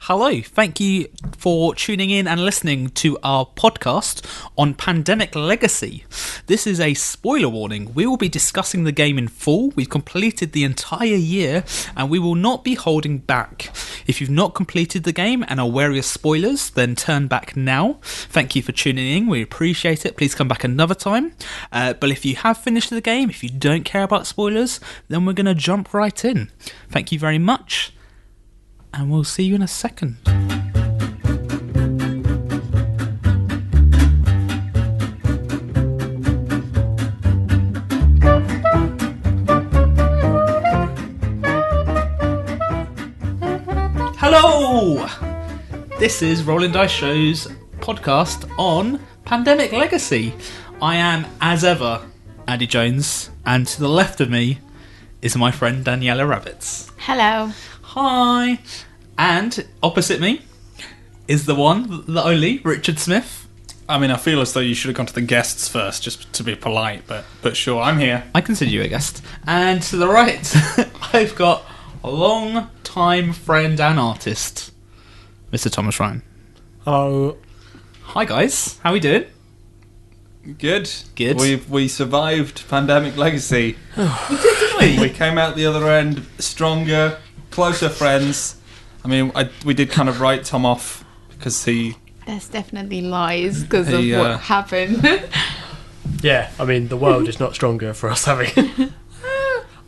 Hello, thank you for tuning in and listening to our podcast on Pandemic Legacy. This is a spoiler warning. We will be discussing the game in full. We've completed the entire year and we will not be holding back. If you've not completed the game and are wary of spoilers, then turn back now. Thank you for tuning in. We appreciate it. Please come back another time. But if you have finished the game, if you don't care about spoilers, then we're going to jump right in. Thank you very much. And we'll see you in a second. Hello! This is Rollin Dice Show's podcast on Pandemic Legacy. I am, as ever, Andy Jones, and to the left of me is my friend Daniela Rabbits. Hello. Hi. And opposite me is the one, the only, Richard Smith. I mean, I feel as though you should have gone to the guests first, just to be polite, but sure, I'm here. I consider you a guest. And to the right, I've got a long-time friend and artist, Mr. Thomas Ryan. Hello. Hi, guys. How are we doing? Good. Good. We survived Pandemic Legacy. We did, didn't we? We came out the other end stronger, closer friends. I mean, we did kind of write Tom off because That's definitely lies because of what happened. Yeah, I mean, the world is not stronger for us having.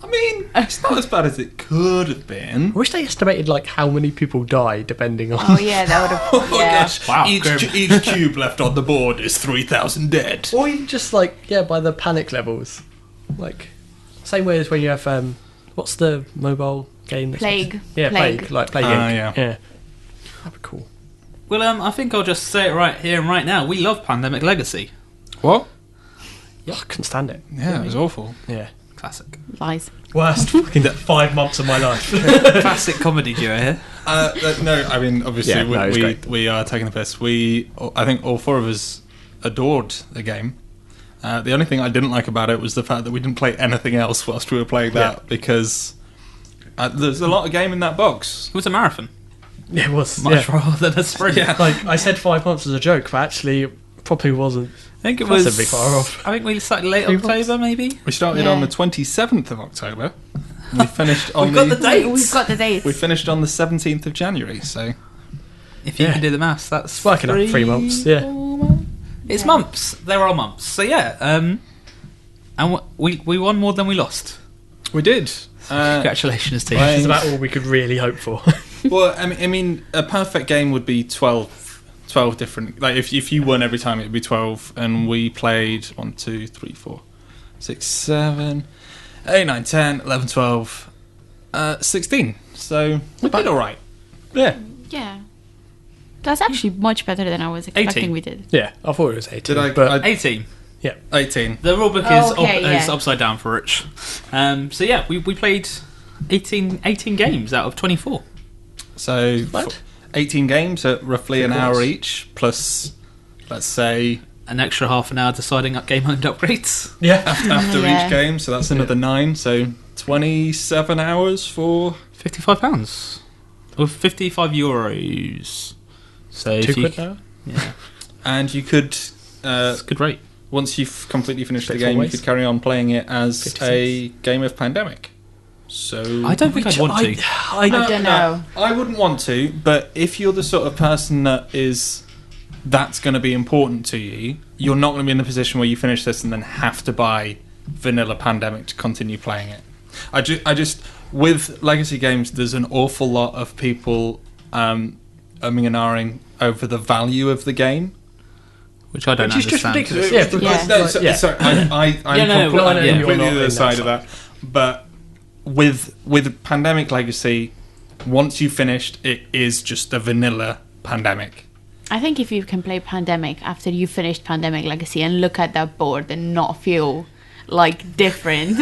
I mean, it's not as bad as it could have been. I wish they estimated like how many people die depending on. Oh yeah, that would have. Yeah. Gosh, Wow, each cube left on the board is 3,000 dead. Or even just like by the panic levels, like same way as when you have what's the mobile game? Plague. Yeah, plague. Like Plague Inc. Yeah. That'd be cool. Well, I think I'll just say it right here and right now. We love Pandemic Legacy. What? Yeah, I couldn't stand it. Yeah, it was awful. Yeah. Classic. Lies. Worst fucking 5 months of my life. Classic comedy duo here. No, I mean, obviously, Yeah, no, it's great. we are taking the piss. I think all four of us adored the game. The only thing I didn't like about it was the fact that we didn't play anything else whilst we were playing that, because there's a lot of game in that box. It was a marathon. It was Much rather than a sprint. Yeah. like I said 5 months as a joke, but actually it probably wasn't. I think it was Massively far off. I think we started late 3 October, months. maybe. We started Yeah. on the 27th of October. We finished on We've got the dates. We've got the dates. We finished on the 17th of January. So If you Yeah. can do the maths, that's Working up 3 months, yeah. 4 months. It's months. There are months. So yeah, and we won more than we lost. we did. Congratulations to you. Right. Which is about all we could really hope for. Well, I mean, a perfect game would be 12 different. Like if you won every time, it would be 12, and we played 1, 2, 3, 4, 6, 7, 8, 9, 10, 11, 12, 16. So we did all right. Yeah. Yeah. That's actually much better than I was expecting 18. we did. Yeah, I thought it was 18. Did I? But 18. 18. The rulebook Okay, is yeah. upside down for Rich. So yeah, we played 18 games out of 24. So What? 18 games at roughly an Of hour course. each, plus let's say An extra half an hour deciding up game owned upgrades. yeah. after Yeah. each game. So that's another 9. So 27 hours for. £55. Or €55. So if you, £2 now. yeah, And you could, it's a good rate. once you've completely finished the Bit for game, you waste. could carry on playing it as 50 a game of Pandemic. So I don't think I'd want to. I don't know. I wouldn't want to, but if you're the sort of person that's going to be important to you, you're not going to be in the position where you finish this and then have to buy vanilla Pandemic to continue playing it. I just with legacy games, there's an awful lot of people umming and ahhing over the value of the game. Which I don't Which is just understand. ridiculous. Yeah, because, No, like, yeah. Sorry, I'm Yeah, no, completely, well, yeah. completely You're not the other in side that of that. But with Pandemic Legacy, once you've finished, it is just a vanilla Pandemic. I think if you can play Pandemic after you finished Pandemic Legacy and look at that board and not feel like different,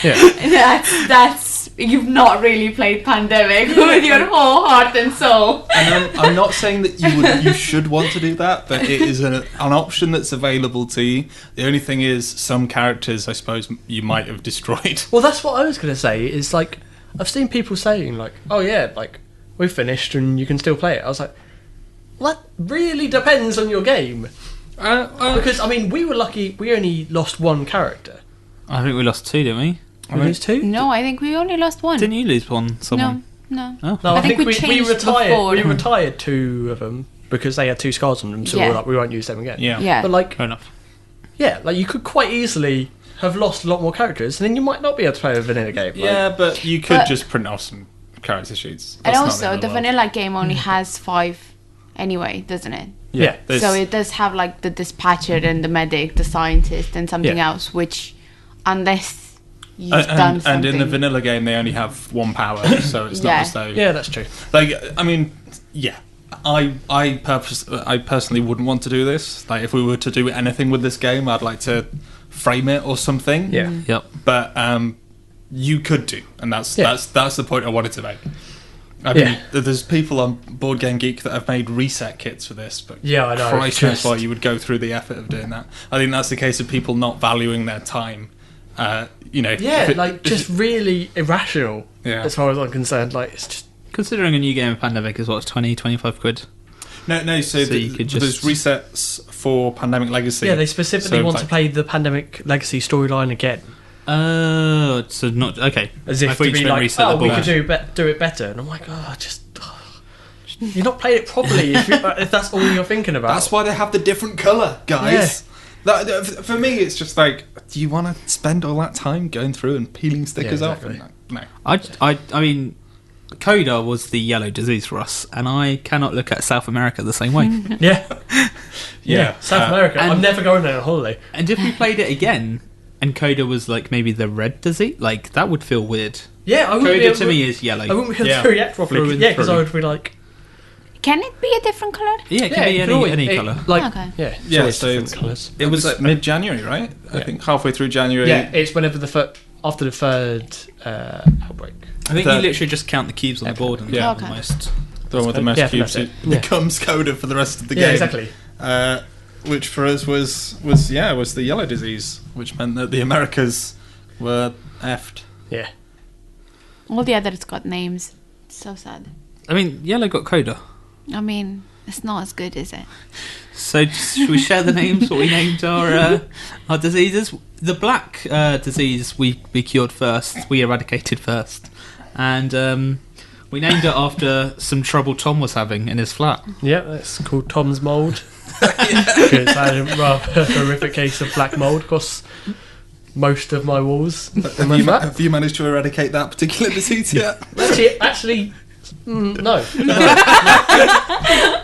Yeah. that's you've not really played Pandemic with your whole heart and soul. And I'm not saying that you should want to do that, but it is an option that's available to you. The only thing is, some characters, I suppose, you might have destroyed. Well, that's what I was going to say. Is like I've seen people saying like, "Oh yeah, like we've finished and you can still play it. I was like, well, that really depends on your game. Because, I mean, we were lucky, we only lost one character. I think we lost 2, didn't we? We lose 2? No, I think we only lost 1. Didn't you lose one? Someone? No. Oh. No, I think we changed retired. before. We retired 2 of them because they had 2 scars on them, so Yeah. we're like, we won't use them again. Yeah. But like, Fair enough. yeah, like you could quite easily have lost a lot more characters, and then you might not be able to play a vanilla game. Yeah, but you could just print off some character sheets. And That's not also, end the of world. vanilla game only has 5 anyway, doesn't it? Yeah. there's- So it does have like the dispatcher and the medic, the scientist, and something Yeah. else, which, unless you've done something... and in the vanilla game, they only have 1 power, so it's not Yeah. as though... Yeah, that's true. Like, I mean, yeah. I personally wouldn't want to do this. Like, if we were to do anything with this game, I'd like to frame it or something. Yeah. Yep. But you could do, and that's the point I wanted to make. I Yeah. mean, there's people on Board Game Geek that have made reset kits for this, but Yeah, I know, Christ knows just- why you would go through the effort of doing that. I think that's the case of people not valuing their time. You know, Yeah, if it- like, just really irrational, Yeah. as far as I'm concerned. Like, it's just... Considering a new game of Pandemic is what's 20, 25 quid. No. So you could there's just- resets for Pandemic Legacy. Yeah, they specifically So, want like- to play the Pandemic Legacy storyline again. Oh, so not okay. As if I to thought you be meant like, reset the we board. could do it better. And I'm like, you're not playing it properly if that's all you're thinking about. That's why they have the different colour, guys. For me, it's just like, do you want to spend all that time going through and peeling stickers Yeah, off? exactly. No. I mean, Coda was the yellow disease for us, and I cannot look at South America the same way. Yeah. South America. and- I'm never going there on holiday. And if we played it again, and Coda was like maybe the red disease, like that would feel weird. Yeah, I wouldn't be Coda able to me is yellow. I wouldn't be able Yeah. to react properly. Through and Yeah, because I through. would be like... Can it be a different colour? Yeah, it can be it could always- any it- colour. Like, Okay. Yeah, it's Yeah, always so different colours. It was like mid-January, right? I Yeah. think halfway through January. Yeah, it's whenever after the third outbreak. I think the- you literally just count the cubes on the board and Yeah. count Okay. the most. The one with the most Yeah, I think cubes that's it it. Yeah. becomes Coda for the rest of the Yeah, game. exactly. Which for us was the yellow disease, which meant that the Americas were effed. Yeah. All the others got names. It's so sad. I mean, yellow got Coda. I mean, it's not as good, is it? So should we share the names? What we named our diseases? The black disease we cured first. We eradicated first, and we named it after some trouble Tom was having in his flat. Yeah, it's called Tom's Mould. Because I had a rather horrific case of black mould across most of my walls. in my flat. Have you managed to eradicate that particular disease yet? Actually, no.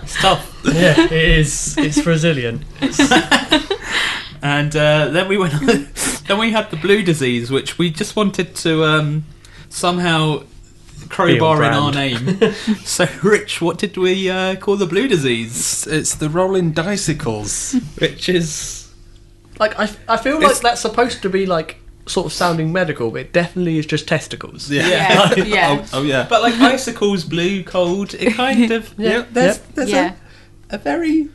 It's tough. Yeah, it is. It's Brazilian. And then we went. Then we had the blue disease, which we just wanted to somehow crowbar in our name. So, Rich, what did we call the blue disease? It's the Rollin Dicicles. Which is Like I feel like that's supposed to be like sort of sounding medical, but it definitely is just testicles. Yeah. Yeah. Oh yeah. but like icicles, blue, cold. It kind of There's Yeah. a very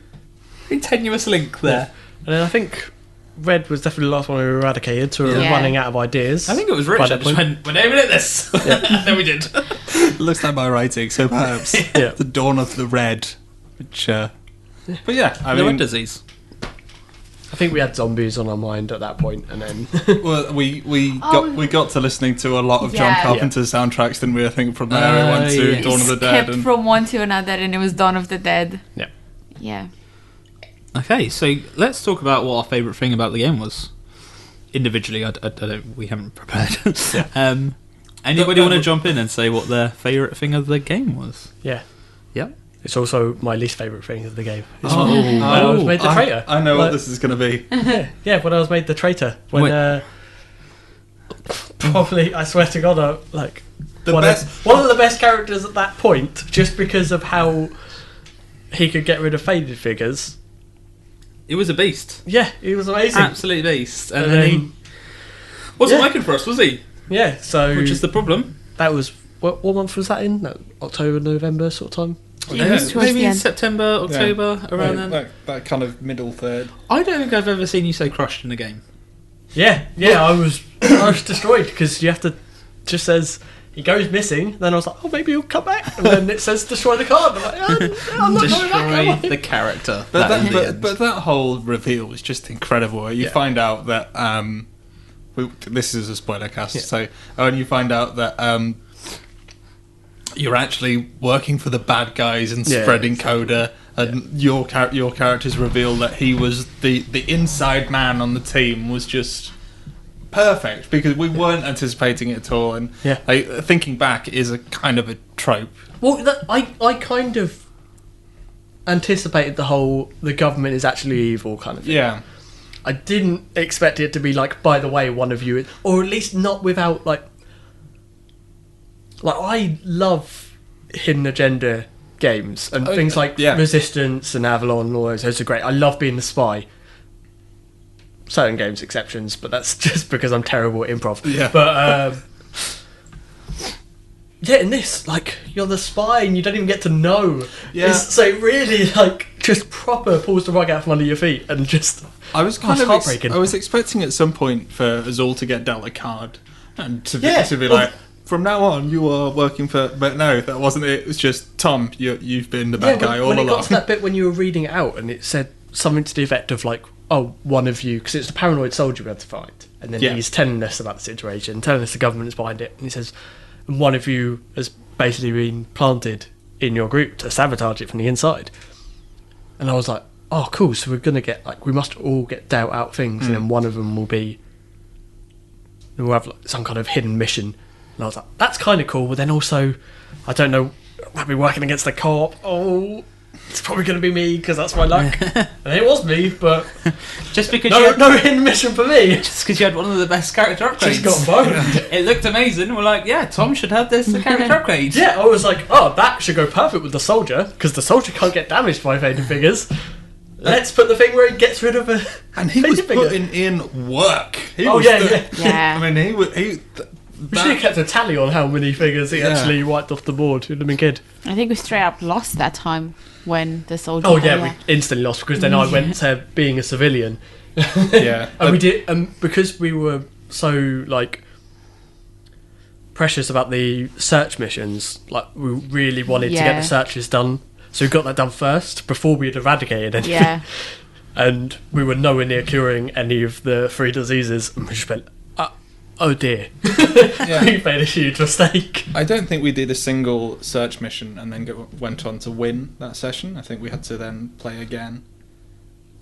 tenuous link there. And then I think red was definitely the last one we eradicated, so we were Yeah. running out of ideas. I think it was Rich by that that just point. went, we're naming it this. And then we did. Looks like my writing, so perhaps Yeah. the Dawn of the Red. Which, but yeah, I The red mean, disease. I think we had zombies on our mind at that point, and then well, we Oh. got to listening to a lot of John Yeah. Carpenter's soundtracks, didn't we? I think from there we went to yeah. Dawn of the Dead. Skipped from one to another, and it was Dawn of the Dead. yeah. Yeah. Okay, so let's talk about what our favourite thing about the game was. Individually, I don't. We haven't prepared. Anybody want to jump in and say what their favourite thing of the game was? Yeah. Yep. It's also my least favourite thing of the game. It's Oh. when I was made the traitor. I know Like- what this is going to be. Yeah, when I was made the traitor. When Wait. probably, I swear to God, like The one best- one of the best characters at that point, just because of how he could get rid of faded figures. It was a beast. Yeah, he was amazing. Absolute beast. And And then then- he wasn't Yeah. working for us, was he? Yeah, so Which is the problem. that was what month was that in? No, October, November sort of time. It was towards maybe the end. September, October, around then. That kind of middle third. I don't think I've ever seen you so crushed in a game. Yeah, I was destroyed because you have to just says he goes missing. Then I was like, oh, maybe he'll come back. And then it says destroy the card. I'm like, I'm not coming back, am I? Destroy the character. But that whole reveal was just incredible. You find out that this is a spoiler cast, so when you find out that you're actually working for the bad guys and spreading Coda, and your character's reveal that he was the inside man on the team was just perfect, because we weren't anticipating it at all. And thinking back is a kind of a trope. Well, I kind of anticipated the government is actually evil kind of thing. Yeah. I didn't expect it to be like, by the way, one of you, or at least not without like I love hidden agenda games and things like Resistance and Avalon and all those are great. I love being the spy. Certain games exceptions, but that's just because I'm terrible at improv. Yeah. But in this, like, you're the spy and you don't even get to know. Yeah. So it really, like, just proper pulls the rug out from under your feet and just... I was kind of heartbreaking. I was expecting at some point for us all to get dealt a card and to be like, from now on you are working for. But no, that wasn't it. It was just Tom. You've been the bad guy all along. When it got to that bit when you were reading it out and it said something to the effect of like, oh, one of you, because it's the paranoid soldier we had to find, and then he's telling us about the situation, telling us the government is behind it, and he says, and one of you has basically been planted in your group to sabotage it from the inside. And I was like, oh, cool, so we're going to get, like, we must all get dealt out things, and then one of them will be, we'll have like, some kind of hidden mission. And I was like, that's kind of cool, but then also, I don't know, I'll be working against the co-op, it's probably going to be me, because that's my luck. And it was me, but just because no hidden mission for me. Just because you had one of the best character upgrades. Just got boned. It looked amazing. We're like, yeah, Tom should have this character upgrade. Yeah, I was like, oh, that should go perfect with the soldier, because the soldier can't get damaged by faded figures. Let's put the thing where he gets rid of a. And he was putting in work. Yeah. I mean, he. We should have kept a tally on how many figures he actually wiped off the board. It would have been good. I think we straight up lost that time when the soldier. Oh yeah, we instantly lost because then I went to being a civilian. Yeah, and we did, because we were so like precious about the search missions. Like we really wanted to get the searches done, so we got that done first before we had eradicated anything. Yeah, and we were nowhere near curing any of the 3 diseases, and we just went, oh dear. We made a huge mistake. I don't think we did a single search mission and then went on to win that session. I think we had to then play again.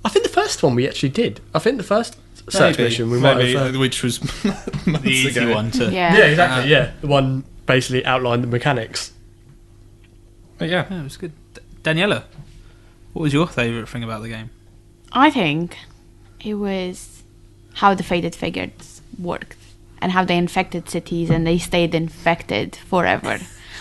I think the first one we actually did. I think the first search mission we might have... which was the easy one to... Yeah, exactly, The one basically outlined the mechanics. But yeah, it was good. Daniela, what was your favourite thing about the game? I think it was how the faded figures worked. And how they infected cities and they stayed infected forever.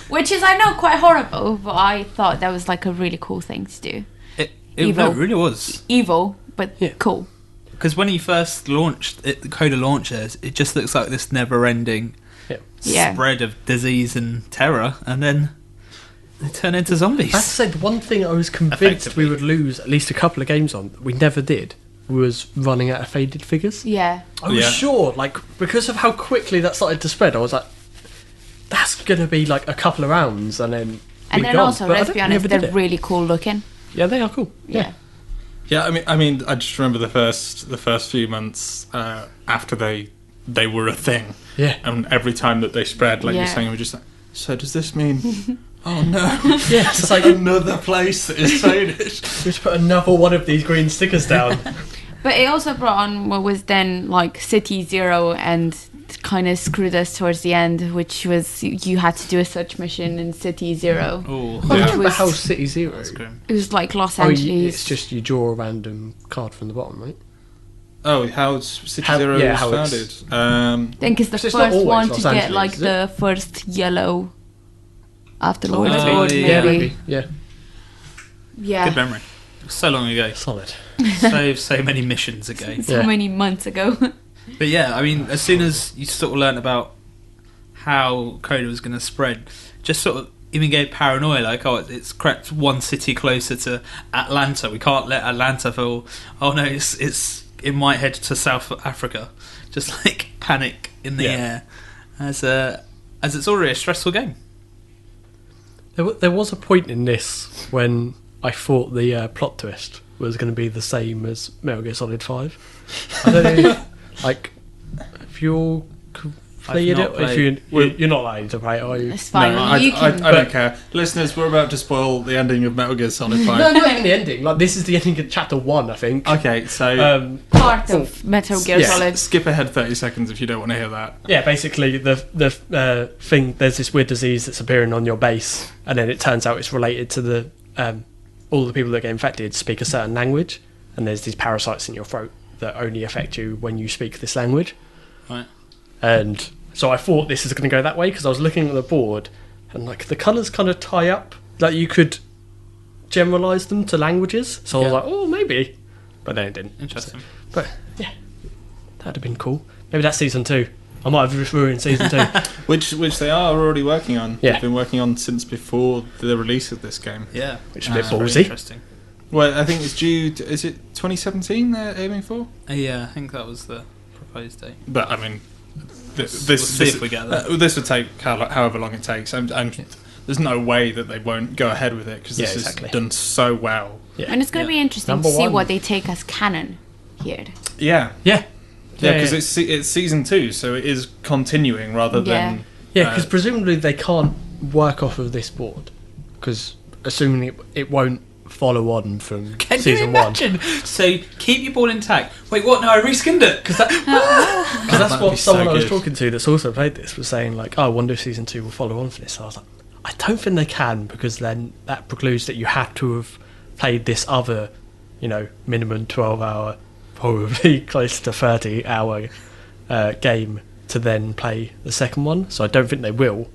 Which is, I know, quite horrible, but I thought that was like a really cool thing to do. It really was. Evil, but cool. Because when he first launched, the Coda launches, it just looks like this never-ending spread of disease and terror, and then they turn into zombies. I have to say, the one thing I was convinced we would lose at least a couple of games on, that we never did, was running out of faded figures. Yeah. I was sure, like, because of how quickly that started to spread, I was like, that's going to be like a couple of rounds and then and then gone. also, but let's be honest, they're really cool looking. Yeah, they are cool. Yeah. I mean, I just remember the first few months after they were a thing. Yeah. And every time that they spread, like you're saying, we were just like, so does this mean... Oh no! Yeah, it's like another place that is faded. Just put another one of these green stickers down. But it also brought on what was then like City Zero and kind of screwed us towards the end, which was you had to do a search mission in City Zero. Oh, I remember how City Zero. It was like Los Angeles. It's just you draw a random card from the bottom, right? Oh, how City Zero was founded. I think it's the first one to get like the first yellow. After Lord of Lord, maybe. Yeah. Good memory. So long ago. Solid. so many missions ago. So many months ago. But yeah, I mean, as soon as you sort of learned about how Coda was going to spread, just sort of even gave paranoia, like, oh, it's crept one city closer to Atlanta. We can't let Atlanta fall. Oh no, it might head to South Africa. Just like panic in the air. as it's already a stressful game. There was a point in this when I thought the plot twist was going to be the same as Metal Gear Solid 5. I don't know, like, if you all played it, if you're not allowed to play it, are you? It's fine. No, I don't care. Listeners, we're about to spoil the ending of Metal Gear Solid 5. No, not even the ending. Like, this is the ending of Chapter 1, I think. Okay, so... part of Metal Gear Solid. Skip ahead 30 seconds if you don't want to hear that. Yeah, basically, the thing, there's this weird disease that's appearing on your base, and then it turns out it's related to the... all the people that get infected speak a certain language, and there's these parasites in your throat that only affect you when you speak this language. Right. And so I thought this is going to go that way, because I was looking at the board, and like the colours kind of tie up, like you could generalise them to languages. So I was like, oh, maybe. But then it didn't. Interesting. So, but yeah, that'd have been cool. Maybe that's season 2. I might have ruined season 2. Which they are already working on. Yeah. They've been working on since before the release of this game. Yeah. Which is a bit Very ballsy. interesting. Well, I think it's due... is it 2017 they're aiming for? Yeah, I think that was the proposed date. But, I mean... We'll see if we get there. This would take however long it takes. There's no way that they won't go ahead with it, because this is done so well. Yeah. And it's going to be interesting to see what they take as canon here. Yeah. Yeah. Yeah, because it's season 2, so it is continuing rather than... Yeah, because presumably they can't work off of this board, because assuming it won't follow on from Can season you imagine? 1. So keep your board intact. Wait, what? No, I reskinned it because Because that's That'd what be so someone I was good. talking to that's also played this was saying, like, oh, I wonder if season 2 will follow on for this. So I was like, I don't think they can, because then that precludes that you have to have played this other, minimum 12-hour, probably close to 30-hour game to then play the second one. So I don't think they will,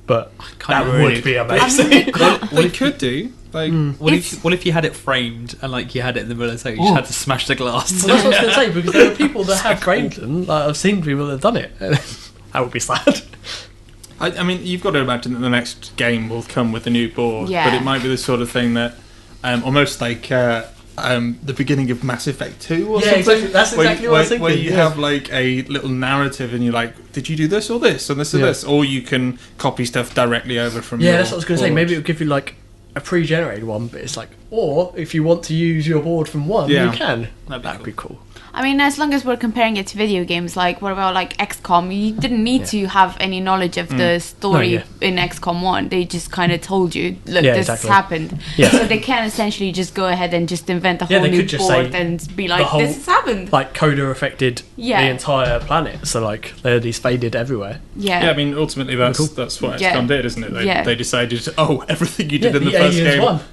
but that would be amazing. They could do. Like, What if you had it framed and like you had it in the middle of the table, you just had to smash the glass? Well, that's what I was going to say, because there are people that have framed them. Like, I've seen people that have done it. That would be sad. I mean, you've got to imagine that the next game will come with a new board, but it might be the sort of thing that almost like the beginning of Mass Effect 2 or something. Exactly. That's exactly what I was thinking. Where you have like a little narrative and you're like, did you do this or this and this or this? Or you can copy stuff directly over from your that's what I was going to say. board. Maybe it would give you like a pre-generated one, but it's like, or if you want to use your board from one, you can. That'd be cool. I mean, as long as we're comparing it to video games, like what about like XCOM? You didn't need to have any knowledge of the story in XCOM 1. They just kind of told you, look, this has happened. Yeah. So they can essentially just go ahead and just invent a whole new board and be like, this has happened. Like Coda affected the entire planet, so like there are these faded everywhere. Yeah. Yeah, I mean, ultimately that's what XCOM did, isn't it? They decided, everything you did in the first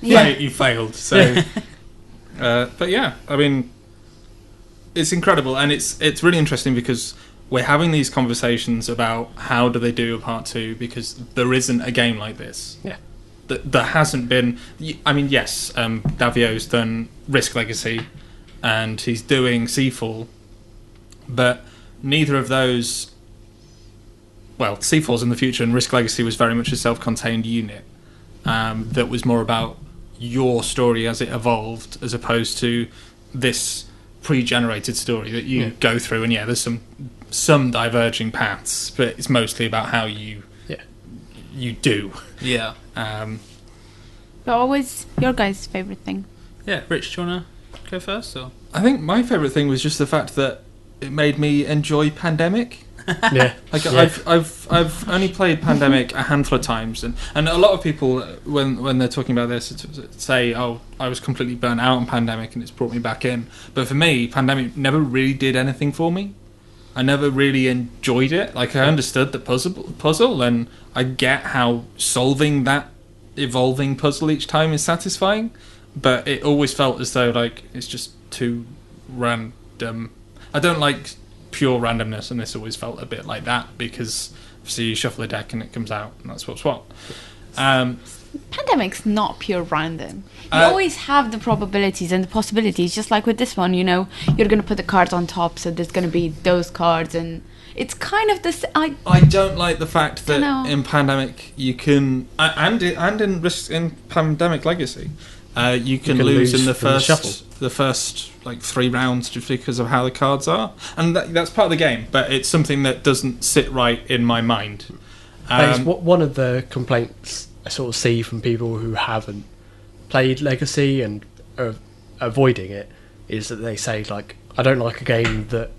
game, you failed. So, but yeah, I mean, it's incredible, and it's really interesting because we're having these conversations about how do they do a part 2, because there isn't a game like this. Yeah. There hasn't been. I mean, yes, Davio's done Risk Legacy, and he's doing Seafall, but neither of those. Well, Seafall's in the future, and Risk Legacy was very much a self-contained unit that was more about your story as it evolved, as opposed to this pre-generated story that you go through. And there's some diverging paths, but it's mostly about how you do. Yeah. But what was your guys' favourite thing? Yeah, Rich, do you want to go first? Or? I think my favourite thing was just the fact that it made me enjoy Pandemic. I've only played Pandemic a handful of times, and a lot of people when they're talking about this say, oh, I was completely burnt out on Pandemic and it's brought me back in. But for me, Pandemic never really did anything for me. I never really enjoyed it. Like, I understood the puzzle, and I get how solving that evolving puzzle each time is satisfying, but it always felt as though like it's just too random. I don't like pure randomness, and this always felt a bit like that, because obviously you shuffle a deck and it comes out and that's what's what. Pandemic's not pure random. You always have the probabilities and the possibilities, just like with this one, you're going to put the cards on top, so there's going to be those cards, and it's kind of this. I don't like the fact that in Pandemic you can, and in Pandemic Legacy, you can lose in the first like 3 rounds just because of how the cards are, and that's part of the game. But it's something that doesn't sit right in my mind. One of the complaints I sort of see from people who haven't played Legacy and are avoiding it is that they say, like, I don't like a game that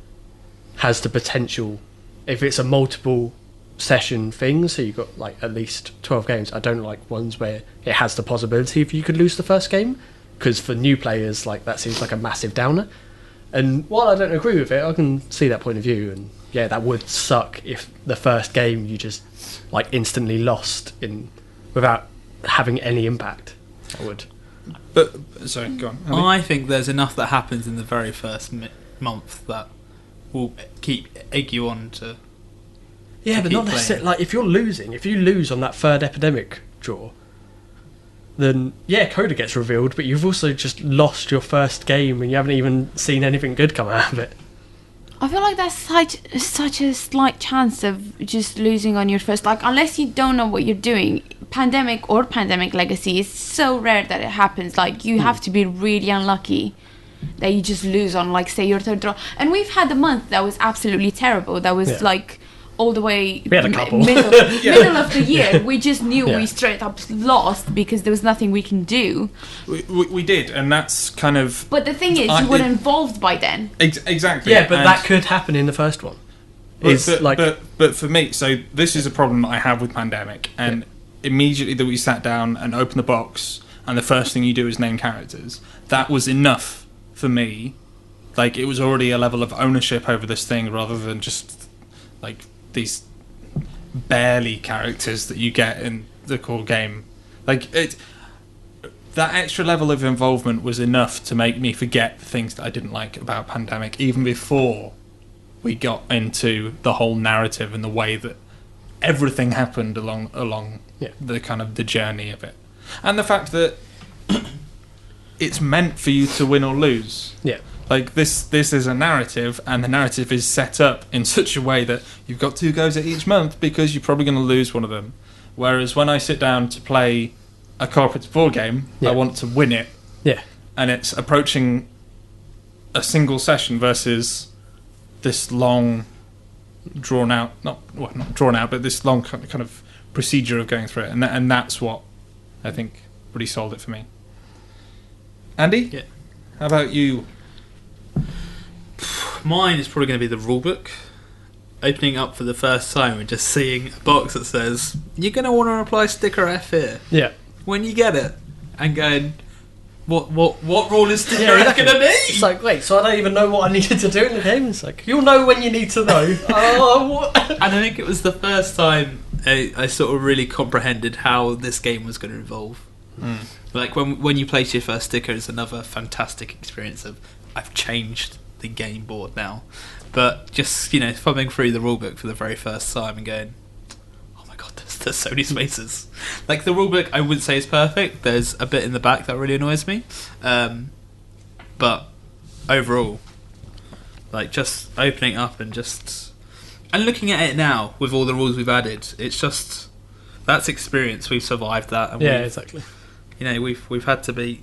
has the potential, if it's a multiple session thing, so you've got like at least 12 games, I don't like ones where it has the possibility if you could lose the first game, because for new players, like, that seems like a massive downer. And while I don't agree with it, I can see that point of view, and yeah, that would suck if the first game you just like instantly lost without having any impact. That would. But sorry, go on. I think there's enough that happens in the very first month that will egg you on to. Yeah, but not necessarily. Like, if you lose on that third epidemic draw, then yeah, Coda gets revealed, but you've also just lost your first game and you haven't even seen anything good come out of it. I feel like that's such a slight chance of just losing on your first, like, unless you don't know what you're doing. Pandemic or Pandemic Legacy is so rare that it happens. Like, you have to be really unlucky that you just lose on, like, say, your third draw. And we've had a month that was absolutely terrible. That was like all the way we had a couple. middle of the year. We just knew we straight up lost because there was nothing we can do. We did, and that's kind of. But the thing is, you were involved by then. Exactly. Yeah, but that could happen in the first one. But for me, so this is a problem that I have with Pandemic, and immediately that we sat down and opened the box, and the first thing you do is name characters. That was enough for me. Like, it was already a level of ownership over this thing, rather than just like these barely characters that you get in the core game. Like, that extra level of involvement was enough to make me forget the things that I didn't like about Pandemic, even before we got into the whole narrative and the way that everything happened along the kind of the journey of it, and the fact that it's meant for you to win or lose. Yeah. Like, this is a narrative, and the narrative is set up in such a way that you've got 2 goes at each month because you're probably going to lose one of them. Whereas when I sit down to play a cooperative board game, I want to win it. Yeah. And it's approaching a single session versus this long, drawn out, not drawn out, but this long kind of procedure of going through it. And that's what I think really sold it for me. Andy? Yeah. How about you? Mine is probably going to be the rulebook. Opening up for the first time and just seeing a box that says, you're going to want to apply sticker F here. Yeah. When you get it, and going, what rule is sticker F going to be? It's like, wait, so I don't even know what I needed to do in the game? It's like, you'll know when you need to know. And I think it was the first time I sort of really comprehended how this game was going to evolve. Like, when you place your first sticker, it's another fantastic experience of, I've changed the game board now. But just, thumbing through the rulebook for the very first time and going, oh my god, there's so many spaces. Like, the rulebook, I wouldn't say is perfect. There's a bit in the back that really annoys me. But overall, like, just opening up and looking at it now with all the rules we've added, it's just, that's experience. We've survived that. And exactly. We've had to beat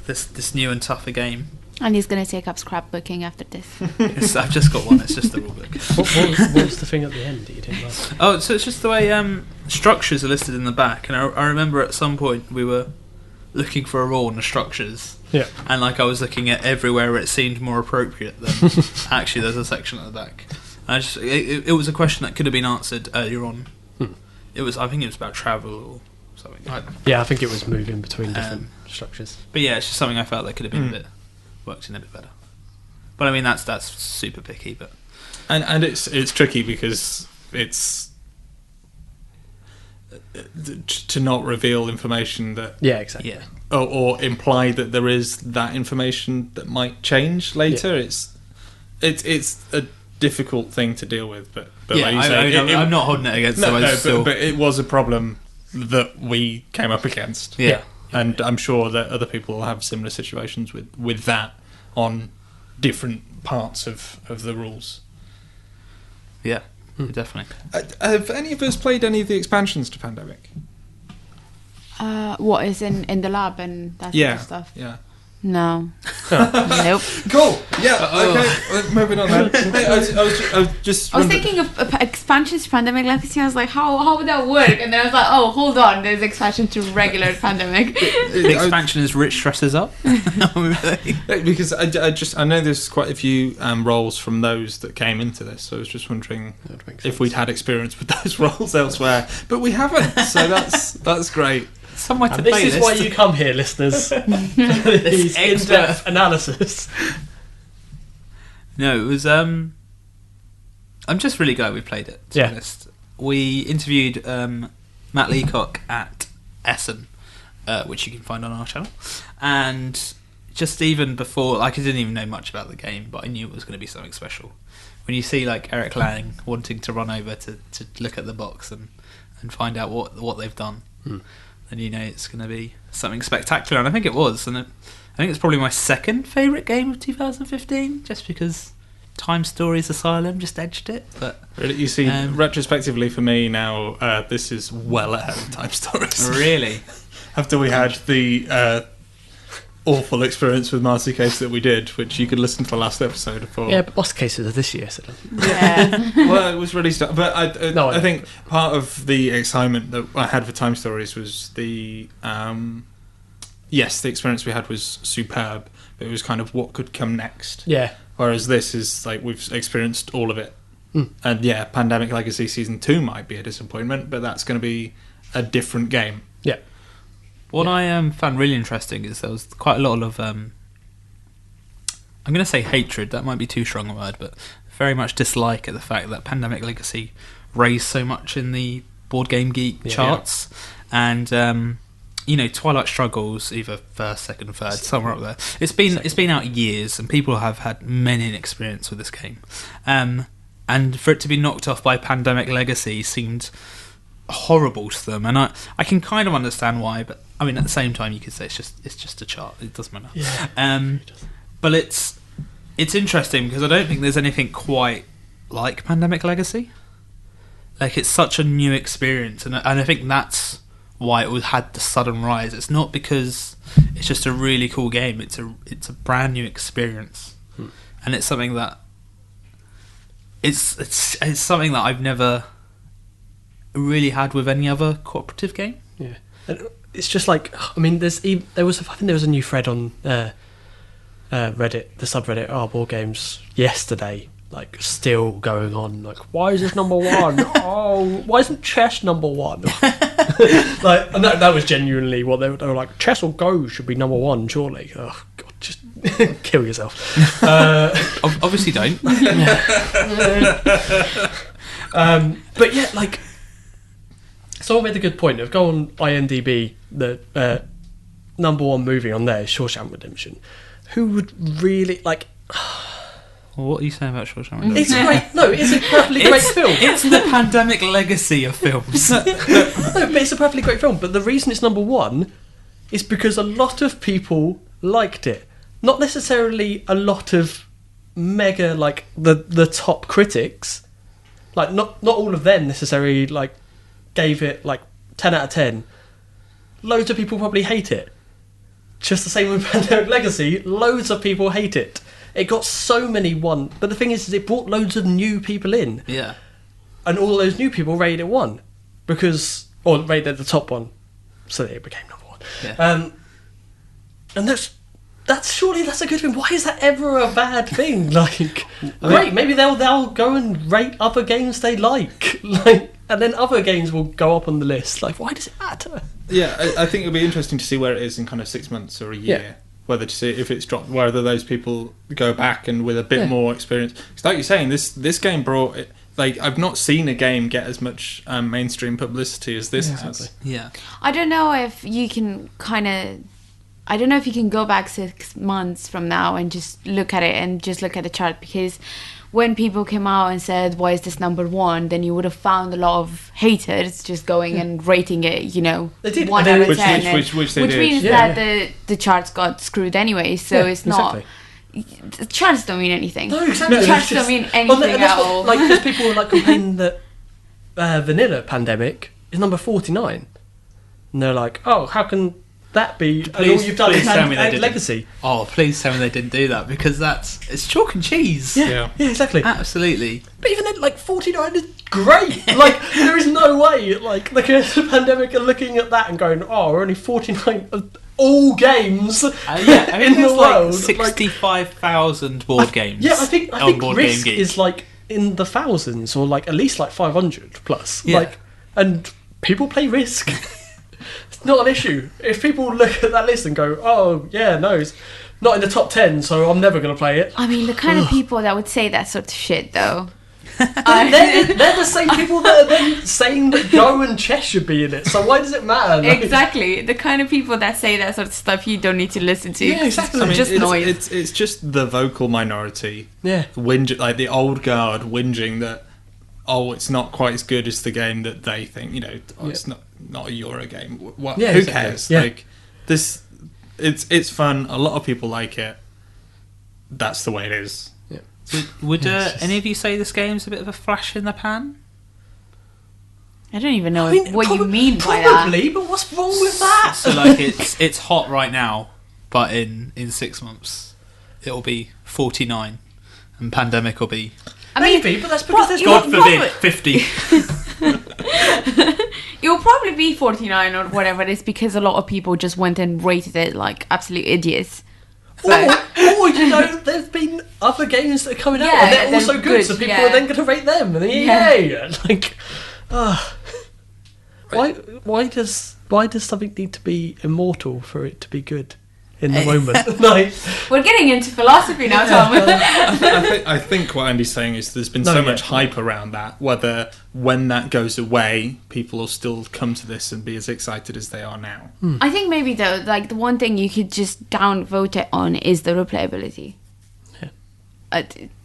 this new and tougher game. And he's going to take up scrapbooking after this. Yes, I've just got one. It's just the rulebook. What was the thing at the end that you didn't like? Oh, so it's just the way structures are listed in the back. And I remember at some point we were looking for a rule in the structures. Yeah. And I was looking at everywhere where it seemed more appropriate than actually there's a section at the back. And it was a question that could have been answered earlier on. I think it was about travel or something. I think it was moving between different structures. But yeah, it's just something I felt that could have been worked in a bit better. But I mean, that's super picky. But and it's tricky because it's to not reveal information that exactly or imply that there is that information that might change later. It's a difficult thing to deal with, but like you say, I'm not holding it against but it was a problem that we came up against. And I'm sure that other people will have similar situations with that on different parts of the rules. Yeah, definitely. Have any of us played any of the expansions to Pandemic? What is in the lab and that sort of stuff? Yeah. No. Nope. Cool. Yeah. Okay. Moving on then. Hey, I was thinking of expansions to Pandemic Legacy. I was like, how would that work? And then I was like, oh, hold on. There's expansion to regular Pandemic. The expansion is Rich dresses up. Because I know there's quite a few roles from those that came into this. So I was just wondering if we'd had experience with those roles elsewhere, but we haven't. So that's great. Somewhere to this is why you come here, listeners. This in-depth analysis. No, it was. I'm just really glad we played it. To be honest. We interviewed Matt Leacock at Essen, which you can find on our channel, and just even before, like, I didn't even know much about the game, but I knew it was going to be something special. When you see like Eric Lang wanting to run over to look at the box and find out what they've done. Then you know it's going to be something spectacular, and I think it was. And I think it's probably my second favourite game of 2015, just because Time Stories Asylum just edged it. But really, you see, retrospectively for me now, this is well ahead of Time Stories. Really? After we had the awful experience with Master Case that we did, which you could listen to the last episode for. Yeah, but Master Cases are this year, so. Yeah. Well, it was released, but I think part of the excitement that I had for Time Stories was the experience we had was superb. It was kind of what could come next. Yeah. Whereas this is like we've experienced all of it, and Pandemic Legacy Season 2 might be a disappointment, but that's going to be a different game. Yeah. What I found really interesting is there was quite a lot of I'm going to say hatred, that might be too strong a word, but very much dislike at the fact that Pandemic Legacy raised so much in the Board Game Geek charts, and Twilight Struggles either first, second, third, somewhere up there. It's been out years, and people have had many an experience with this game, and for it to be knocked off by Pandemic Legacy seemed horrible to them, and I can kind of understand why, but I mean at the same time you could say it's just a chart, it doesn't matter. But it's interesting because I don't think there's anything quite like Pandemic Legacy. Like, it's such a new experience, and I think that's why it had the sudden rise. It's not because it's just a really cool game, it's a brand new experience, and it's something that it's something that I've never really had with any other cooperative game. Yeah, and it's just like, I mean, I think there was a new thread on Reddit, the subreddit Board Games yesterday, like still going on. Like, why is this number one? Why isn't chess number one? Like, and that was genuinely what they were like. Chess or Go should be number one, surely. Oh God, just kill yourself. Obviously, don't. But yeah, like. Someone made a good point of go on IMDb, the number one movie on there is Shawshank Redemption. Who would really like? Well, what are you saying about Shawshank Redemption? It's great. No, it's a perfectly great film. It's the Pandemic Legacy of films. No, but it's a perfectly great film. But the reason it's number one is because a lot of people liked it. Not necessarily a lot of mega like the top critics. Like not all of them necessarily like. Gave it like 10 out of 10. Loads of people probably hate it. Just the same with Pandemic Legacy. Loads of people hate it. It got so many but the thing is it brought loads of new people in. Yeah. And all those new people rated it 1 or rated the top one, so that it became number 1. Yeah. And that's a good thing. Why is that ever a bad thing? Like, great, maybe they'll go and rate other games they like. Like. And then other games will go up on the list. Like, why does it matter? Yeah, I think it'll be interesting to see where it is in kind of 6 months or a year. Yeah. Whether to see if it's dropped, whether those people go back and with a bit more experience. Because like you're saying, this game brought it. Like, I've not seen a game get as much mainstream publicity as this has. Yeah. I don't know if you can go back 6 months from now and just look at it and just look at the chart, because when people came out and said, why is this number one, then you would have found a lot of haters just going and rating it, 1 out of 10. Which means that the charts got screwed anyway, so it's not... The charts don't mean anything. No, exactly. The charts don't mean anything at all. Like, there's people like complaining that Vanilla Pandemic is number 49. And they're like, oh, how can that be and all Please- you've done please is tell me they add didn't. legacy. Oh, please tell me they didn't do that, because it's chalk and cheese. Yeah, exactly. Absolutely. But even then, like 49 is great. Like there is no way. Like the pandemic are looking at that and going, "Oh, we're only 49 of all games Yeah, I in think the there's like world." 65,000 board games. Yeah, I think Board Risk Game Geek. is like in the thousands, or like at least like 500 plus. Yeah. Like, and people play Risk. It's not an issue. If people look at that list and go, "Oh, yeah, no, it's not in the top 10, so I'm never going to play it." I mean, the kind of people that would say that sort of shit, though. They're the same people that are then saying that Go and Chess should be in it. So why does it matter? Like, Exactly. The kind of people that say that sort of stuff you don't need to listen to. Yeah, exactly. It's I mean, just noise. it's just the vocal minority. Yeah. Like the old guard whinging that, oh, it's not quite as good as the game that they think. It's not a Euro game. What? Yeah, Who exactly. cares? Yeah. Like this, it's fun. A lot of people like it. That's the way it is. Would any of you say this game's a bit of a flash in the pan? I don't even know I mean, what you mean by that. Probably, but what's wrong with that? So like it's hot right now, but in 6 months it'll be 49, and Pandemic will be, I mean, Maybe, but that's because there's God you'll forbid, probably- 50. It'll probably be 49 or whatever it is, because a lot of people just went and rated it like absolute idiots. Or there's been other games that are coming out Yeah, and they're they're also good, good, so people yeah. are then going to rate them. And Yeah. yay! Like, why does something need to be immortal for it to be good in the moment? Like, We're getting into philosophy now, Tom. I think what Andy's saying is there's been No, so yeah. much hype around that, whether when that goes away, people will still come to this and be as excited as they are now. I think maybe though, like the one thing you could just downvote it on is the replayability. Yeah.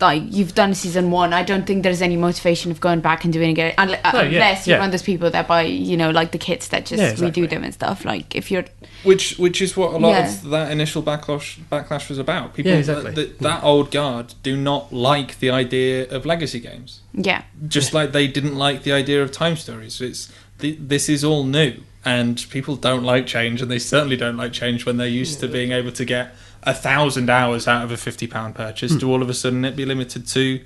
Like you've done season 1, I don't think there's any motivation of going back and doing it unless you're one of those people that buy, like the kits that just exactly. redo them and stuff. Like if you're, Which is what a lot Yeah. of that initial backlash was about. People, Yeah, exactly. that old guard do not like the idea of legacy games. yeah, Just like they didn't like the idea of time stories. This is all new, and people don't like change, and they certainly don't like change when they're used to being able to get 1,000 hours out of a £50 purchase. To all of a sudden it be limited to,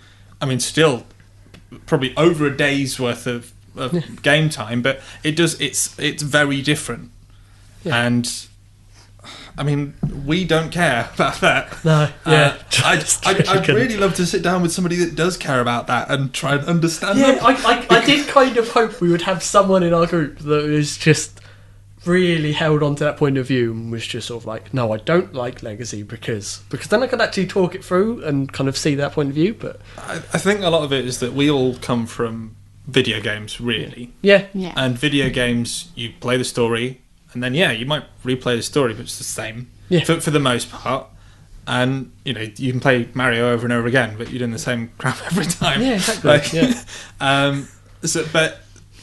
still probably over a day's worth of game time, but it's very different. Yeah. And we don't care about that. no, yeah. I'd really love to sit down with somebody that does care about that and try and understand Yeah, them. I did kind of hope we would have someone in our group that was just really held on to that point of view and was just sort of like, no, I don't like Legacy because then I could actually talk it through and kind of see that point of view. But I think a lot of it is that we all come from video games, really. yeah, yeah. And video games, you play the story, and then you might replay the story, but it's the same for the most part. And you can play Mario over and over again, but you're doing the same crap every time. Yeah, exactly. But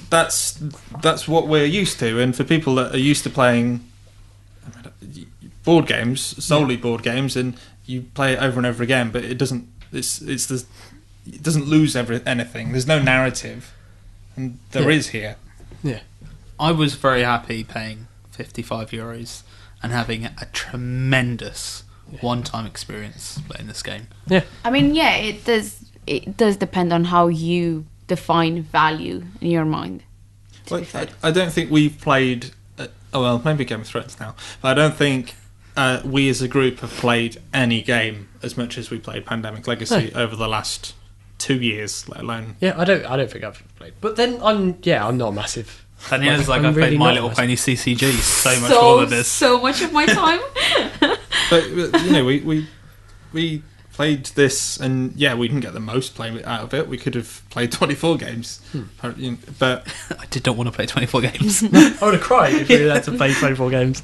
that's what we're used to, and for people that are used to playing board games, solely board games, and you play it over and over again, but it doesn't. It doesn't lose anything. There's no narrative, and there is here. Yeah. I was very happy paying €55 and having a tremendous one-time experience playing this game. Yeah. I mean, yeah, it does depend on how you define value in your mind. To be fair. I don't think we've played. Maybe Game of Thrones now, but I don't think we as a group have played any game as much as we played Pandemic Legacy over the last 2 years, let alone. Yeah, I don't think I've played. But then I'm not a massive. Daniela's like, I'm I've played really My not Little a Pony CCG so much more than this. So much of my time. But we played this, and we didn't get the most play out of it. We could have played 24 games, but I did not want to play 24 games. I would have cried if we had to play 24 games.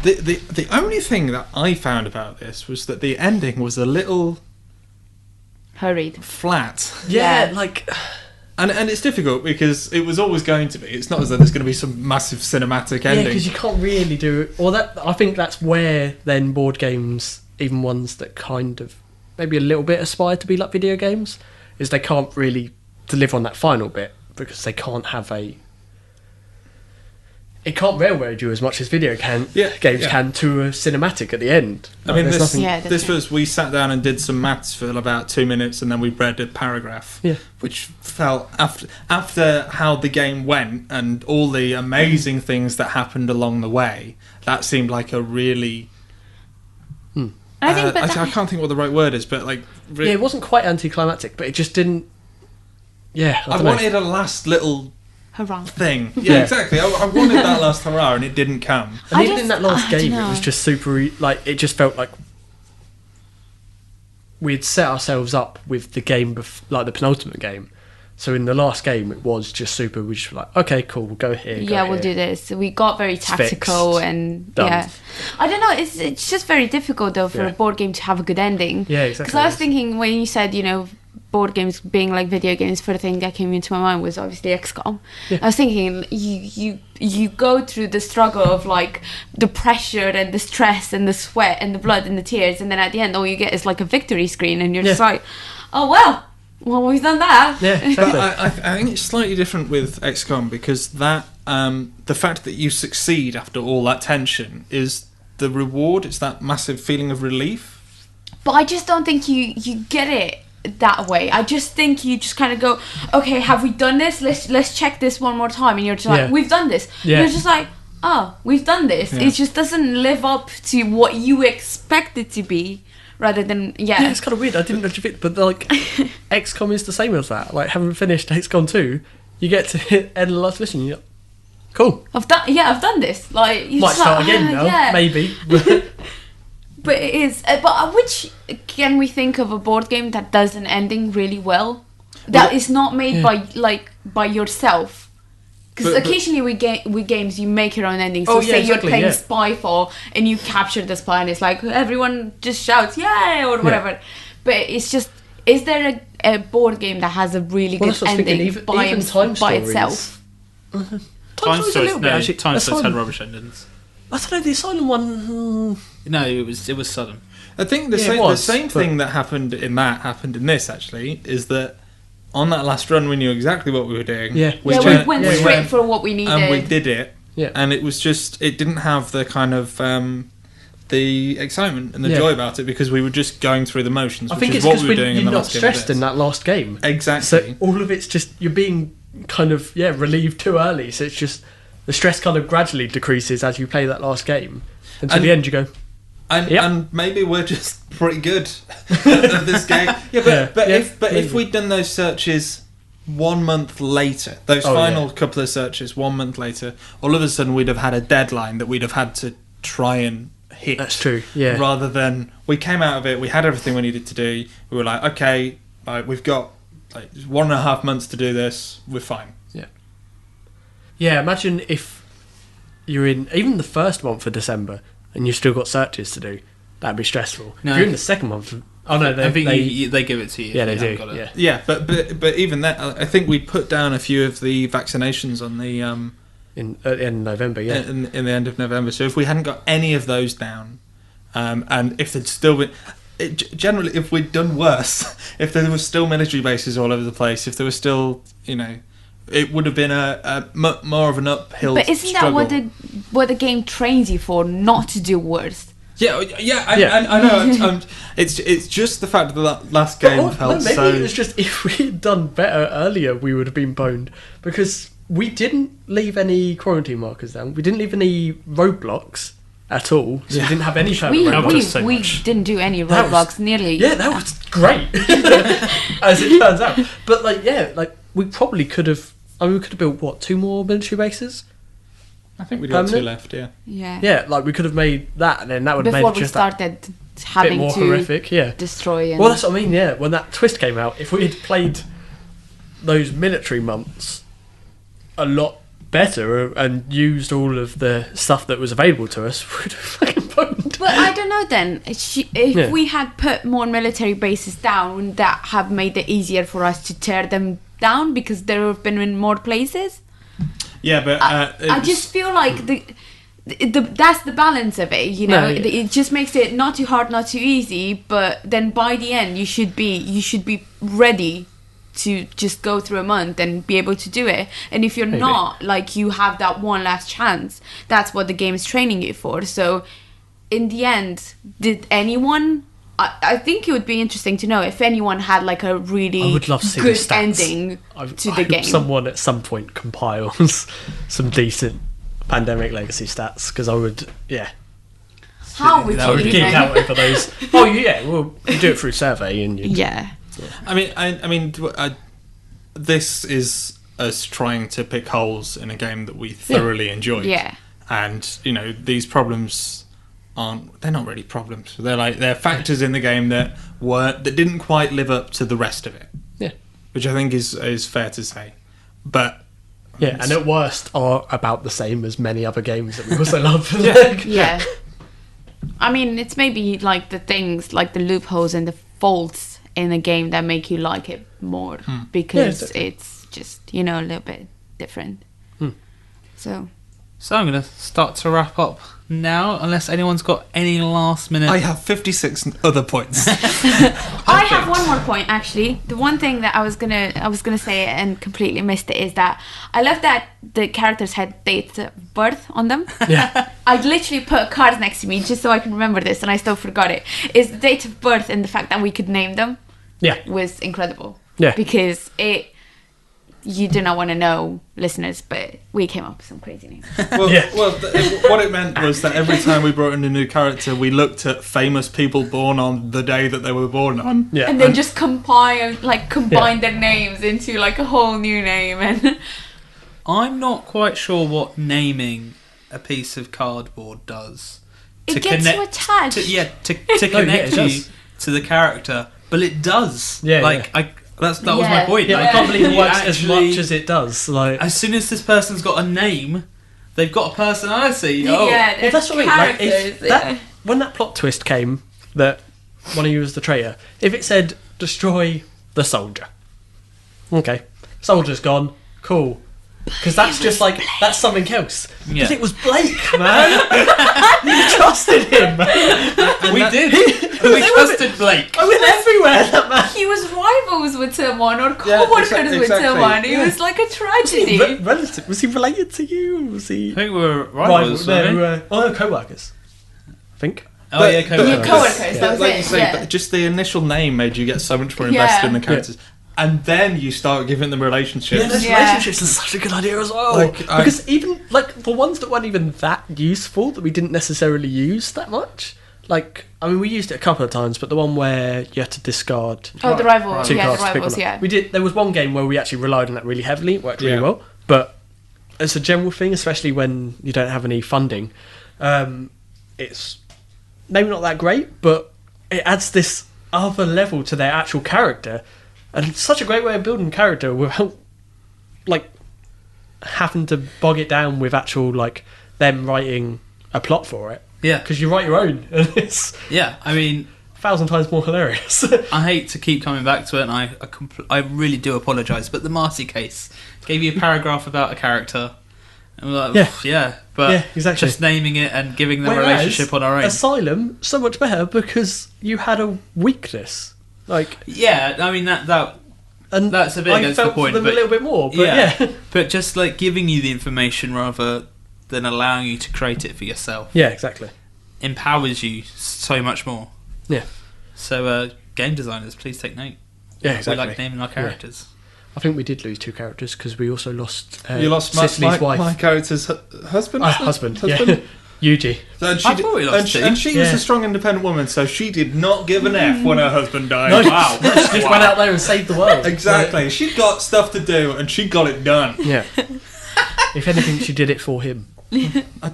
the only thing that I found about this was that the ending was a little Hurried. flat. Yeah. Like. And it's difficult because it was always going to be. It's not as though there's going to be some massive cinematic ending. Yeah, because you can't really do it. Or that I think that's where then board games, even ones that kind of maybe a little bit aspire to be like video games, is they can't really deliver on that final bit because they can't have a. it can't railroad you as much as video games can to a cinematic at the end. I mean, that's this was, we sat down and did some maths for about 2 minutes, and then we read a paragraph, which felt, after how the game went and all the amazing things that happened along the way, that seemed like a really... I think, I can't think what the right word is, but like... it wasn't quite anticlimactic, but it just didn't... Yeah, I wanted a last little... hurrah. thing. Yeah, exactly. I wanted that last hurrah, and it didn't come. And even in that last game, it was just super... Like, it just felt like we'd set ourselves up with the game, like the penultimate game. So in the last game, it was just super... We just were like, okay, cool, we'll go here. We'll do this. We got very tactical and... Done. Yeah. I don't know, it's just very difficult, though, for a board game to have a good ending. Yeah, exactly. Because I was thinking, when you said, board games being like video games, first thing that came into my mind was obviously XCOM. I was thinking you go through the struggle of like the pressure and the stress and the sweat and the blood and the tears, and then at the end all you get is like a victory screen, and you're just like, oh well we've done that. But I think it's slightly different with XCOM, because that the fact that you succeed after all that tension is the reward. It's that massive feeling of relief. But I just don't think you get it that way. I just think you just kind of go, okay, have we done this? Let's check this one more time, and you're just like, we've done this. You're just like, oh, we've done this. It just doesn't live up to what you expect it to be, rather than it's kind of weird. I didn't know it, but like XCOM is the same as that. Like, having finished XCOM 2, you get to hit end of the last mission, you're like, cool, I've done this. Like, you might start again now, maybe. But it is. But which can we think of a board game that does an ending really well? That is not made by yourself. Because occasionally with games you make your own ending. So say you're playing Spyfall and you capture the spy, and it's like everyone just shouts "yay" or whatever. But it's just, is there a board game that has a really good ending by itself? Time Stories had rubbish endings. I don't know, the Asylum one... No, it was sudden. I think the same thing that happened in this, actually, is that on that last run we knew exactly what we were doing. We went straight for what we needed. And we did it. Yeah. And it was just... It didn't have the kind of... the excitement and the joy about it, because we were just going through the motions, which is what we were doing in the last game. You're not stressed in that last game. Exactly. So all of it's just... You're being kind of, relieved too early, so it's just... The stress kind of gradually decreases as you play that last game. And to the end you go... And maybe we're just pretty good at this game. If we'd done those searches 1 month later, those final couple of searches 1 month later, all of a sudden we'd have had a deadline that we'd have had to try and hit. That's true, yeah. Rather than, we came out of it, we had everything we needed to do, we were like, okay, we've got 1.5 months to do this, we're fine. Yeah, imagine if you're in even the first month of December and you've still got searches to do. That'd be stressful. No. If you're in the second month... Oh no, I think they give it to you. Yeah, they do. Got it. Yeah, but even that, I think we put down a few of the vaccinations on the... at the end of November, yeah. In the end of November. So if we hadn't got any of those down, and if there'd still been... generally, if we'd done worse, if there were still military bases all over the place, if there was still, it would have been a more of an uphill struggle. But isn't that what the game trains you for, not to do worse? I know. It's just the fact that that last game felt maybe so... Maybe it's just, if we had done better earlier, we would have been boned. Because we didn't leave any quarantine markers down. We didn't leave any roadblocks at all. So we didn't have any roadblocks. We didn't do any roadblocks nearly. Yeah, that was great. As it turns out. But we probably could have... we could have built, 2 more military bases? I think we'd got 2 left, yeah. Yeah, we could have made that, and then that would have made it just before we started having more to horrific, destroy. Well, that's what I mean. Yeah, when that twist came out, if we had played those military months a lot better and used all of the stuff that was available to us, we'd have fucking boned. But I don't know. Then, if we had put more military bases down, wouldn't that have made it easier for us to tear them down because there have been in more places? Yeah, but I just feel like that's the balance of it, It just makes it not too hard, not too easy. But then by the end, you should be ready to just go through a month and be able to do it. And if you're not, like, you have that one last chance. That's what the game is training you for. So in the end, did anyone... I think it would be interesting to know if anyone had like a really I would love to see good the stats. ending to the game. Someone at some point compiles some decent Pandemic Legacy stats, because I would, How would That you would keep even... counting for those. Oh yeah, well you do it through survey and you. Yeah. I mean, this is us trying to pick holes in a game that we thoroughly enjoyed. Yeah. And these problems they're not really problems. They're factors in the game that didn't quite live up to the rest of it. Yeah. Which I think is fair to say. But Yeah, and at worst are about the same as many other games that we also love. Yeah. I mean, it's maybe like the things, like the loopholes and the faults in a game that make you like it more, because it's just, a little bit different. So I'm going to start to wrap up now, unless anyone's got any last minute... I have 56 other points. I have one more point, actually. The one thing that I was gonna say and completely missed it is that I love that the characters had dates of birth on them. Yeah. I literally put cards next to me just so I can remember this, and I still forgot it. Is the date of birth and the fact that we could name them was incredible. Yeah. Because you do not want to know, listeners, but we came up with some crazy names. What it meant was that every time we brought in a new character, we looked at famous people born on the day that they were born on. Yeah. And then just combine their names into like a whole new name. And I'm not quite sure what naming a piece of cardboard does. it gets you attached. To connect you to the character, but it does. That was my point. Yeah, I can't believe it works as much as it does. Like, as soon as this person's got a name, they've got a personality. Well, that's what I mean. Like, when that plot twist came, that one of you was the traitor, if it said destroy the soldier, okay, soldier's gone, cool. Because that's just like, that's something else. Yeah. But it was Blake, man. You trusted him. We did. We trusted Blake. I went everywhere, that man. He was rivals with someone or co-workers with someone. It was like a tragedy. Relative? Was he related to you? Was he? I think we were rivals. Co-workers. I think. Co-workers. Co-workers, that was like it. you say, but just the initial name made you get so much more invested in the characters. And then you start giving them relationships. Yeah, those relationships are such a good idea as well. Because even, like, the ones that weren't even that useful, that we didn't necessarily use that much. Like, I mean, we used it a couple of times, but the one where you had to discard... Oh, the rival. two cards The to pick rivals, one up. There was one game where we actually relied on that really heavily. It worked really well. But as a general thing, especially when you don't have any funding, it's maybe not that great, but it adds this other level to their actual character. And it's such a great way of building character without, like, having to bog it down with actual, like, them writing a plot for it. Yeah. Because you write your own, and it's... Yeah, I mean... 1,000 times more hilarious. I hate to keep coming back to it, and I really do apologise, but the Marty case gave you a paragraph about a character. And we're like, but exactly. Just naming it and giving them a relationship on our own. Asylum, so much better, because you had a weakness. Like, yeah, I mean that's a bit against the point. I felt for them a little bit more, but but just like giving you the information rather than allowing you to create it for yourself. Yeah, exactly. Empowers you so much more. Yeah. So, game designers, please take note. Yeah, exactly. We like naming our characters. Yeah. I think we did lose 2 characters because we also lost. You lost Cicely's wife. My character's husband. Husband. Yeah. Yuji. And she was a strong, independent woman, so she did not give an F when her husband died. No. Wow. She just went out there and saved the world. Exactly. She got stuff to do, and she got it done. Yeah. If anything, she did it for him.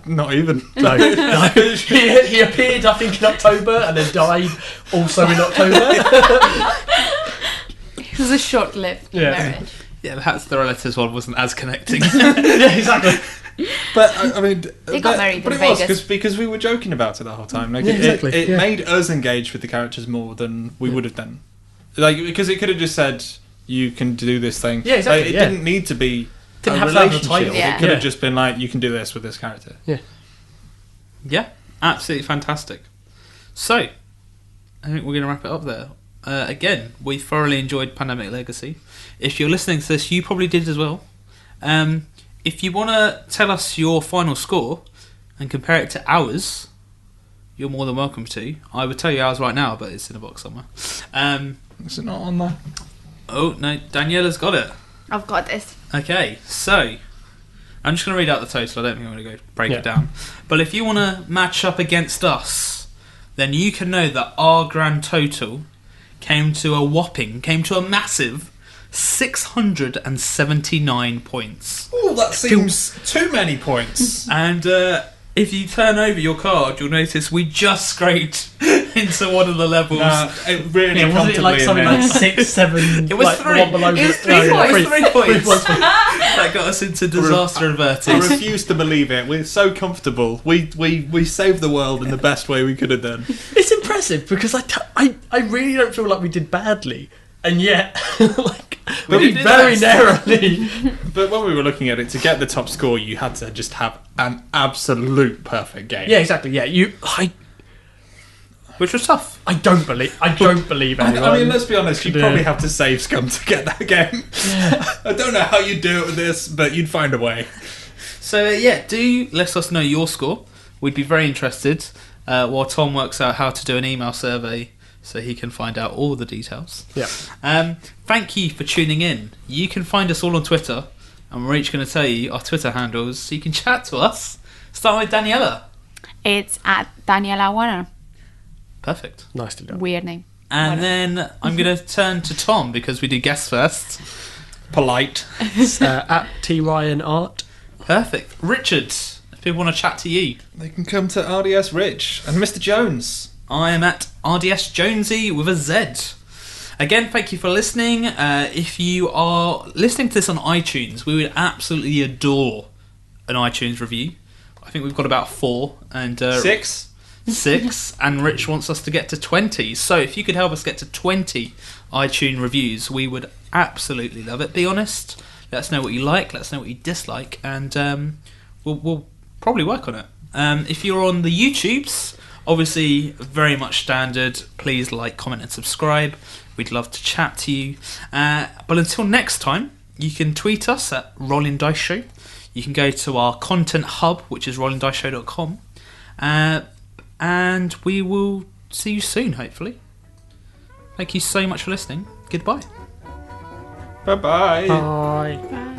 Not even. No. He appeared, I think, in October, and then died also in October. It was a short-lived marriage. Yeah, perhaps the relatives one wasn't as connecting. Yeah, exactly. But I mean, they got married but in it Vegas. was because we were joking about it the whole time. Like, exactly. It made us engage with the characters more than we would have done. Like, because it could have just said, "You can do this thing." Yeah, exactly. Like, it didn't need to be didn't a have to have a relationship. title. Yeah. It could have just been like, "You can do this with this character." Yeah. Yeah, absolutely fantastic. So, I think we're going to wrap it up there. again, we thoroughly enjoyed Pandemic Legacy. If you're listening to this, you probably did as well. If you want to tell us your final score and compare it to ours, you're more than welcome to. I would tell you ours right now, but it's in a box somewhere. Is it not on there? Oh, no, Daniela's got it. I've got this. Okay, so I'm just going to read out the total. I don't think I'm going to go break it down. But if you want to match up against us, then you can know that our grand total came to a massive 679 points. Oh, that seems too many points. And if you turn over your card, you'll notice we just scraped into one of the levels. It really wasn't it like something like 6, 7? It was like, 3. One below It was 3 It points. was 3 points. That got us into disaster averted. I refuse to believe it. We're so comfortable. We saved the world in the best way we could have done. It's impressive because I really don't feel like we did badly, and yet we did very best. narrowly. But when we were looking at it, to get the top score, you had to just have an absolute perfect game. Yeah, exactly. Yeah, Which was tough. I don't believe anyone. I mean, let's be honest, you'd probably have to save Scum to get that game. Yeah. I don't know how you'd do it with this, but you'd find a way. So, do let us know your score. We'd be very interested while Tom works out how to do an email survey so he can find out all the details. Yeah. Thank you for tuning in. You can find us all on Twitter, and we're each going to tell you our Twitter handles so you can chat to us. Starting with Daniela. It's at Daniela Warner. Perfect. Nicely done. Weird name. And then I'm going to turn to Tom because we do guests first. Polite. At T Ryan Art. Perfect. Richard, if people want to chat to you. They can come to RDS Rich and Mr. Jones. I am at RDS Jonesy with a Z. Again, thank you for listening. If you are listening to this on iTunes, we would absolutely adore an iTunes review. I think we've got about 4 and 6, and Rich wants us to get to 20. So if you could help us get to 20 iTunes reviews, we would absolutely love it. Be honest. Let us know what you like. Let us know what you dislike, and we'll probably work on it. If you're on the YouTubes, obviously very much standard. Please like, comment, and subscribe. We'd love to chat to you. But until next time, you can tweet us at Rollin Dice Show. You can go to our content hub, which is rollindiceshow.com. And we will see you soon, hopefully. Thank you so much for listening. Goodbye. Bye-bye. Bye. Bye.